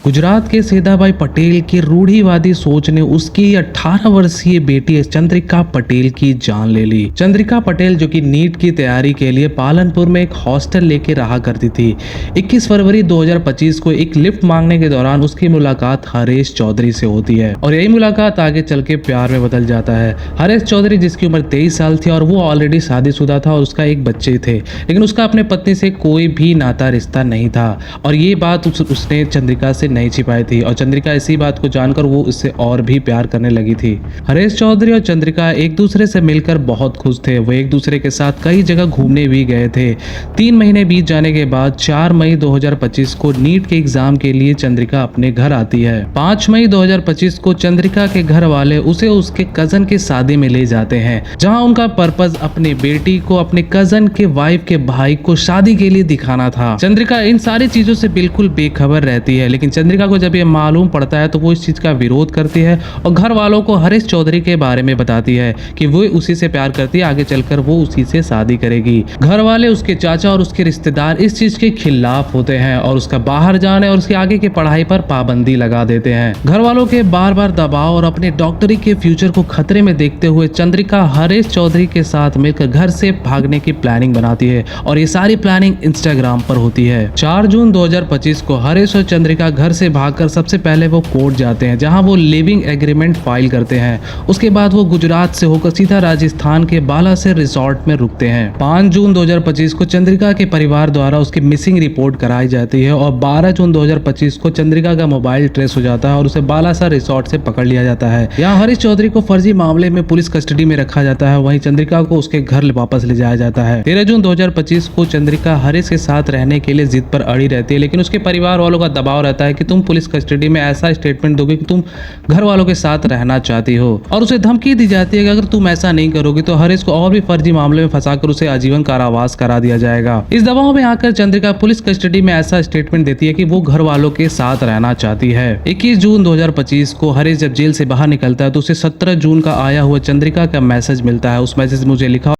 गुजरात के सेदाभाई पटेल की रूढ़िवादी सोच ने उसकी 18 वर्षीय बेटी चंद्रिका पटेल की जान ले ली। चंद्रिका पटेल जो कि नीट की तैयारी के लिए पालनपुर में एक हॉस्टल लेके रहा करती थी। 21 फरवरी 2025 को एक लिफ्ट मांगने के दौरान उसकी मुलाकात हरेश चौधरी से होती है और यही मुलाकात आगे चल के प्यार में बदल जाता है। हरेश चौधरी जिसकी उम्र 23 साल थी और वो ऑलरेडी शादीशुदा था और उसका एक बच्चे थे, लेकिन उसका अपने पत्नी से कोई भी नाता रिश्ता नहीं था और ये बात उसने चंद्रिका से नहीं छिपाई थी और चंद्रिका इसी बात को जानकर वो उससे और भी प्यार करने लगी थी। हरेश चौधरी और चंद्रिका एक दूसरे से मिलकर बहुत खुश थे। वो एक दूसरे के साथ कई जगह घूमने भी गए थे। 3 महीने बीत जाने के बाद 4 मई 2025 को नीट के एग्जाम के लिए चंद्रिका अपने घर आती है। 5 मई 2025 को चंद्रिका के घर वाले उसे उसके कजन की शादी में ले जाते हैं, जहां उनका पर्पस अपनी बेटी को अपने कजन के वाइफ के भाई को शादी के लिए दिखाना था। चंद्रिका इन सारी चीजों से बिल्कुल बेखबर रहती है, लेकिन चंद्रिका को जब ये मालूम पड़ता है तो वो इस चीज का विरोध करती है और घर वालों को हरीश चौधरी के बारे में बताती है कि वो उसी से प्यार करती है, आगे चलकर वो उसी से शादी करेगी। घर वाले, उसके चाचा और उसके रिश्तेदार इस चीज के खिलाफ होते हैं और उसका बाहर जाने और उसके आगे की पढ़ाई पर पाबंदी लगा देते हैं। घर वालों के बार बार दबाव और अपने डॉक्टरी के फ्यूचर को खतरे में देखते हुए चंद्रिका हरीश चौधरी के साथ मिलकर घर से भागने की प्लानिंग बनाती है और ये सारी प्लानिंग इंस्टाग्राम पर होती है। 4 जून 2025 को हरीश और चंद्रिका घर से भागकर सबसे पहले वो कोर्ट जाते हैं, जहां वो लिविंग एग्रीमेंट फाइल करते हैं। उसके बाद वो गुजरात से होकर सीधा राजस्थान के बालासिर रिसोर्ट में रुकते हैं। 5 जून 2025 को चंद्रिका के परिवार द्वारा उसकी मिसिंग रिपोर्ट कराई जाती है और 12 जून 2025 को चंद्रिका का मोबाइल ट्रेस हो जाता है और उसे बालासिर रिसोर्ट से पकड़ लिया जाता है। यहाँ हरीश चौधरी को फर्जी मामले में पुलिस कस्टडी में रखा जाता है, वहीं चंद्रिका को उसके घर वापस ले जाया जाता है। 13 जून 2025 को चंद्रिका हरीश के साथ रहने के लिए जिद पर अड़ी रहती है, लेकिन उसके परिवार वालों का दबाव रहता है कि तुम पुलिस कस्टडी में ऐसा स्टेटमेंट दोगे कि तुम घर वालों के साथ रहना चाहती हो और उसे धमकी दी जाती है कि अगर तुम ऐसा नहीं करोगे तो हरीश को और भी फर्जी मामले में फंसाकर उसे आजीवन कारावास करा दिया जाएगा। इस दबाव में आकर चंद्रिका पुलिस कस्टडी में ऐसा स्टेटमेंट देती है कि वो घर वालों के साथ रहना चाहती है। 21 जून 2025 को हरीश जब जेल से बाहर निकलता है तो उसे 17 जून का आया हुआ चंद्रिका का मैसेज मिलता है। उस मैसेज में मुझे लिखा